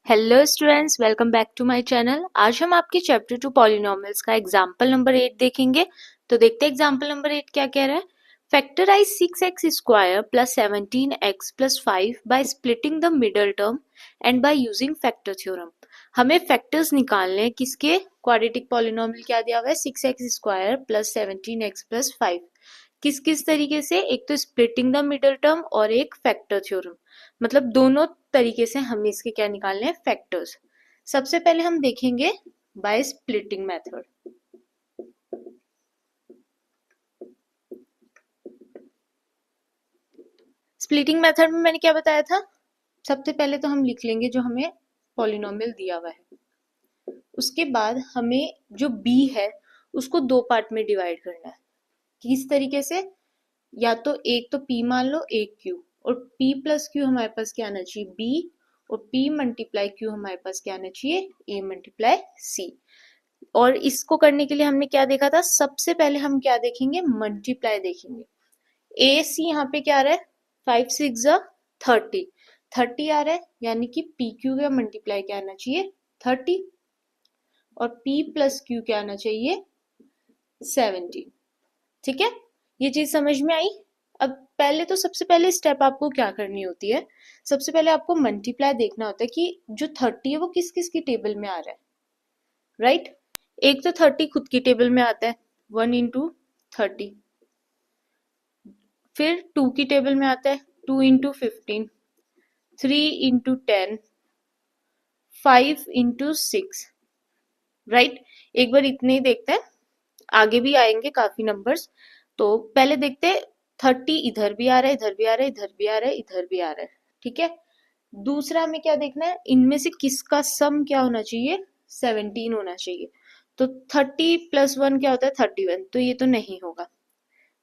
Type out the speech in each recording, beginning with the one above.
Hello students, welcome back to my channel. आज हम आपके चैप्टर 2 पॉलिनोमियल्स का एग्जांपल नंबर 8 देखेंगे। तो देखते हैं एग्जांपल नंबर 8 क्या कह रहा है। Factorise 6x square plus 17x plus 5 by splitting the middle term and by using factor theorem. हमें फैक्टर्स निकालने हैं किसके। क्वाड्रेटिक पॉलिनोमियल क्या दिया हुआ है, 6x square plus 17x plus 5। किस किस तरीके से, एक तो स्प्लिटिंग द मिडल टर्म और एक फैक्टर थ्योरम। मतलब दोनों तरीके से हमें इसके क्या निकालने हैं, फैक्टर्स। सबसे पहले हम देखेंगे by splitting method. Splitting method में मैंने क्या बताया था, सबसे पहले तो हम लिख लेंगे जो हमें पॉलिनोमियल दिया हुआ है। उसके बाद हमें जो b है उसको दो पार्ट में डिवाइड करना है। किस तरीके से, या तो एक तो p मान लो, एक q, और p प्लस q हमारे पास क्या आना चाहिए, b, और p मल्टीप्लाई q हमारे पास क्या आना चाहिए, a मल्टीप्लाई c। और इसको करने के लिए हमने क्या देखा था, सबसे पहले हम क्या देखेंगे, मल्टीप्लाई देखेंगे। ए सी यहाँ पे क्या आ रहा है, 5 6 30, 30 आ रहा है, यानी कि पी क्यू का मल्टीप्लाई क्या आना चाहिए, 30, और पी प्लस क्यू क्या आना चाहिए, 17। ठीक है, ये चीज समझ में आई। अब पहले तो सबसे पहले स्टेप आपको क्या करनी होती है, सबसे पहले आपको मल्टीप्लाई देखना होता है कि जो 30 है वो किस किस की टेबल में आ रहा है, राइट। एक तो 30 खुद की टेबल में आता है, 1 into 30। फिर 2 की टेबल में आता है, 2 into 15, 3 into 10, 5 into 6, राइट। एक बार इतने ही देखते हैं, आगे भी आएंगे काफी नंबर्स। तो पहले देखते हैं, 30 इधर भी आ रहा है, इधर भी आ रहा है, इधर भी आ रहा है, इधर भी आ रहा है। ठीक है, दूसरा हमें क्या देखना है, इनमें से किसका सम क्या होना चाहिए, 17 होना चाहिए। तो 30 प्लस 1 क्या होता है, 31, तो ये तो नहीं होगा।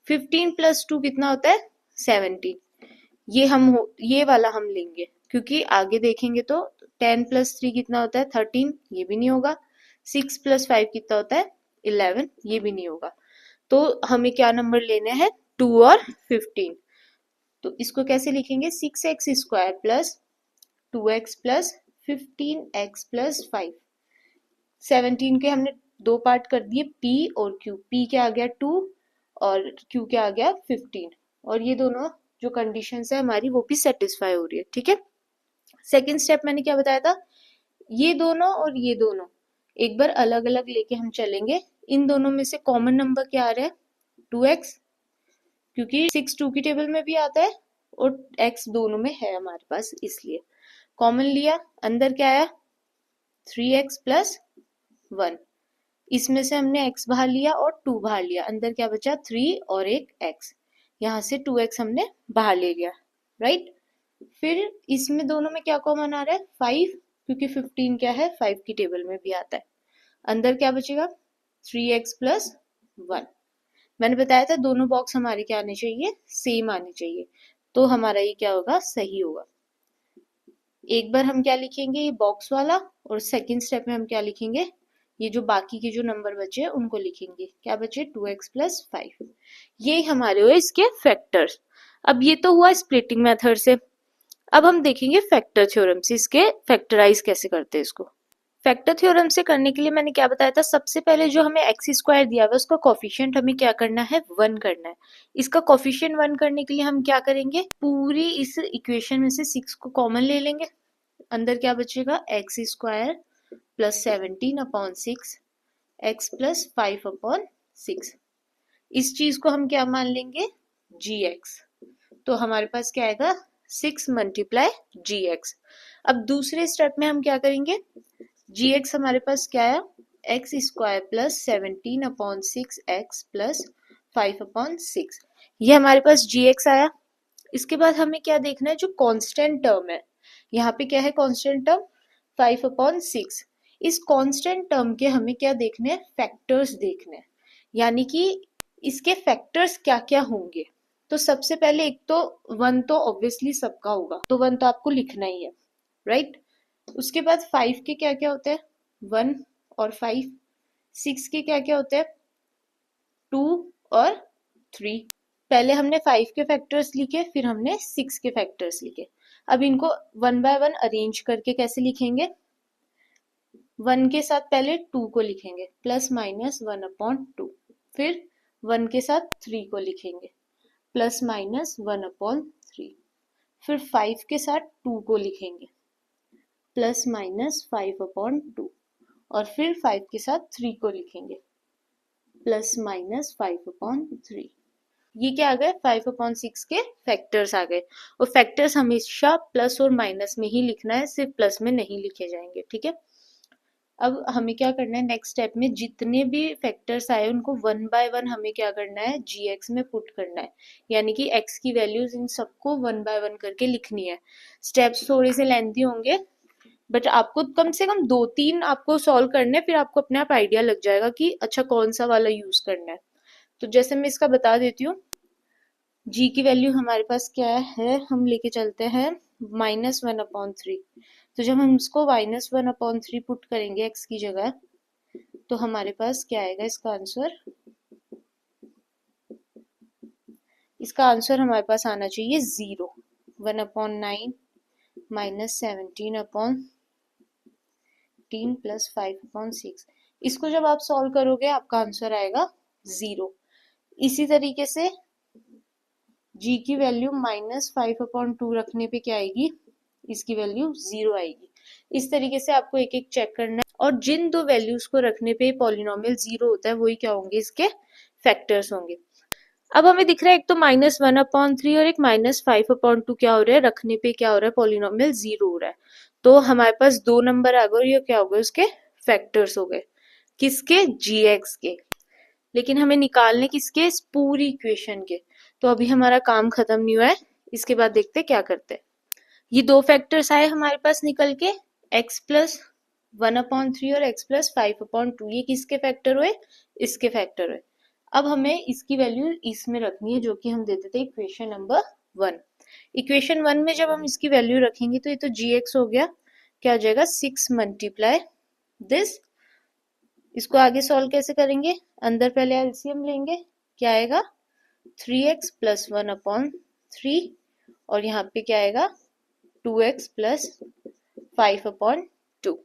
15 प्लस 2 कितना होता है, 17। ये वाला हम लेंगे, क्योंकि आगे देखेंगे तो 10 प्लस 3 कितना होता है, 13, ये भी नहीं होगा। 6 प्लस 5 कितना होता है, 11, ये भी नहीं होगा। तो हमें क्या नंबर लेने हैं, 2 और 15। तो इसको कैसे लिखेंगे, 6x square plus 2x plus 15x plus 5। 17 के हमने दो पार्ट कर दिए, p और q। p क्या आ गया, 2, और q क्या आ गया, 15। और ये दोनों जो कंडीशंस है हमारी वो भी सेटिस्फाई हो रही है। ठीक है, सेकंड स्टेप मैंने क्या बताया था, ये दोनों और ये दोनों एक बार अलग अलग लेके हम चलेंगे। इन दोनों में से कॉमन नंबर क्या आ रहा है, 2x, क्योंकि 6 2 की टेबल में भी आता है और x दोनों में है हमारे पास, इसलिए कॉमन लिया। अंदर क्या आया, 3x प्लस 1। इसमें से हमने x बाहर लिया और 2 बाहर लिया, अंदर क्या बचा, 3 और एक x। यहाँ से 2x हमने बाहर ले लिया, राइट। फिर इसमें दोनों में क्या कॉमन आ रहा है, 5, क्योंकि 15 क्या है, 5 की टेबल में भी आता है। अंदर क्या बचेगा, 3x प्लस 1। मैंने बताया था दोनों बॉक्स हमारे क्या आने चाहिए, सेम आने चाहिए। तो हमारा ये क्या होगा, सही होगा। एक बार हम क्या लिखेंगे, ये बॉक्स वाला, और सेकंड स्टेप में हम क्या लिखेंगे, ये जो बाकी के जो नंबर बचे उनको लिखेंगे। क्या बचे, 2x प्लस 5। ये हमारे हुए इसके फैक्टर्स। अब ये तो हुआ स्प्लिटिंग मेथड से। अब हम देखेंगे फैक्टर थ्योरम से इसके फैक्टराइज कैसे करते हैं इसको। फैक्टर थ्योरम से करने के लिए मैंने क्या बताया था, सबसे पहले जो हमें एक्स स्क्वायर दिया हुआ है उसका कोफिशिएंट हमें क्या करना है, 1 करना है। इसका कोफिशिएंट 1 करने के लिए हम क्या करेंगे, पूरी इस इक्वेशन में से 6 को कॉमन ले लेंगे। अंदर क्या बचेगा, x square plus 17/6, x plus 5/6। इस चीज को हम क्या मान लेंगे, जी एक्स। तो हमारे पास क्या आएगा, 6 मल्टीप्लाई जी एक्स। अब दूसरे स्टेप में हम क्या करेंगे, जी एक्स हमारे पास क्या है, x square plus 17/6 x plus 5/6। ये हमारे पास जी एक्स आया। इसके बाद हमें क्या देखना है, जो कांस्टेंट टर्म है, यहाँ पे क्या है कांस्टेंट टर्म, 5/6। इस कांस्टेंट टर्म के हमें क्या देखने हैं, फैक्टर्स देखने हैं, यानी कि इसके फैक्टर्स क्या क्या होंगे। तो सबसे पहले एक तो 1 तो ऑब्वियसली सबका होगा, तो 1 तो आपको लिखना ही है, राइट। उसके बाद 5 के क्या क्या होते हैं, 1 और 5। 6 के क्या क्या होते हैं, 2 और 3। पहले हमने 5 के फैक्टर्स लिखे, फिर हमने 6 के फैक्टर्स लिखे। अब इनको वन बाय वन अरेंज करके कैसे लिखेंगे, 1 के साथ पहले 2 को लिखेंगे, प्लस माइनस 1/2, फिर 1 के साथ 3 को लिखेंगे, प्लस माइनस 1/3, फिर 5 के साथ 2 को लिखेंगे, प्लस माइनस 5/2, और फिर 5 के साथ 3 को लिखेंगे, प्लस माइनस 5/3। ये क्या आ गए, 5/6 के फैक्टर्स आ गए। और फैक्टर्स हमेशा प्लस और माइनस में ही लिखना है, सिर्फ प्लस में नहीं लिखे जाएंगे, ठीक है। अब हमें क्या करना है, नेक्स्ट स्टेप में जितने भी फैक्टर्स आए उनको वन बाय वन हमें क्या करना है, जीएक्स में पुट करना है, यानी कि एक्स की वैल्यूज इन सबको वन बाय वन करके लिखनी है। स्टेप्स थोड़े से लेंथी होंगे, बट आपको कम से कम 2-3 आपको सॉल्व करने हैं, फिर आपको अपने आप आइडिया लग जाएगा कि अच्छा कौन सा वाला यूज करना है। तो जैसे मैं इसका बता देती हूँ, जी की वैल्यू हमारे पास क्या है, हम लेके चलते हैं -1/3। तो जब हम इसको -1/3 पुट करेंगे एक्स की जगह, तो हमारे पास क्या आएगा, इसका आंसर हमारे पास आना चाहिए 0। 1/9 -17/10 प्लस 5/6। इसको जब आप सॉल्व करोगे आपका आंसर आएगा 0। इसी तरीके से जी की वैल्यू -5/2 रखने पे क्या आएगी, इसकी वैल्यू 0 आएगी। इस तरीके से आपको एक एक चेक करना है, और जिन दो वैल्यूज को रखने पे पॉलिनोमियल 0 होता है वही क्या होंगे, इसके फैक्टर्स होंगे। अब हमें दिख रहा है एक तो -1/3 और एक -5/2 क्या हो रहा है, रखने पे क्या हो रहा है, पॉलिनोमियल 0 हो रहा है। तो हमारे पास 2 नंबर आ गए और ये क्या हो गए, उसके फैक्टर्स हो गए, किसके, जीएक्स के। लेकिन हमें निकालने किसके, इस पूरी इक्वेशन के। तो अभी हमारा काम खत्म नहीं हुआ है, इसके बाद देखते क्या करते हैं। ये दो फैक्टर्स आए हमारे पास निकल के, x प्लस 1/3 और x प्लस 5/2, ये किसके फैक्टर हुए, इसके फैक्टर हुए। अब हमें इसकी वैल्यू इसमें रखनी है, जो कि हम देते थे इक्वेशन नंबर 1। इक्वेशन 1 में जब हम इसकी वैल्यू रखेंगे तो ये तो gx हो गया, क्या हो जाएगा 6 मल्टीप्लाई दिस। इसको आगे सॉल्व कैसे करेंगे, अंदर पहले एलसीएम लेंगे, क्या आएगा 3x प्लस 1/3, और यहाँ पे क्या आएगा 2x प्लस 5/2।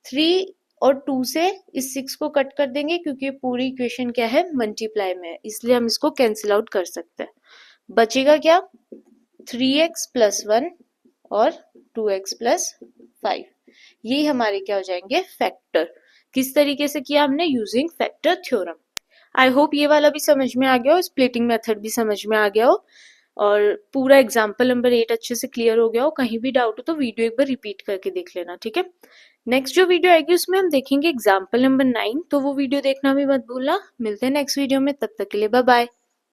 3 और 2 से इस 6 को कट कर देंगे, क्योंकि पूरी इक्वेशन क्या है, मल्टीप्लाई में है, इसलिए हम इसको कैंसिल आउट कर सकते हैं। बचेगा क्या, 3x प्लस 1 और 2x प्लस 5। ये हमारे क्या हो जाएंगे, फैक्टर। किस तरीके से किया हमने, using factor theorem. I hope ये वाला भी समझ में आ गया हो, स्प्लिटिंग मेथड भी समझ में आ गया हो, और पूरा एग्जाम्पल नंबर 8 अच्छे से क्लियर हो गया हो। कहीं भी डाउट हो तो वीडियो एक बार रिपीट करके देख लेना, ठीक है। नेक्स्ट जो वीडियो आएगी उसमें हम देखेंगे एग्जाम्पल नंबर 9, तो वो वीडियो देखना भी मत भूलना। मिलते हैं नेक्स्ट वीडियो में, तब तक के लिए बाय बाय।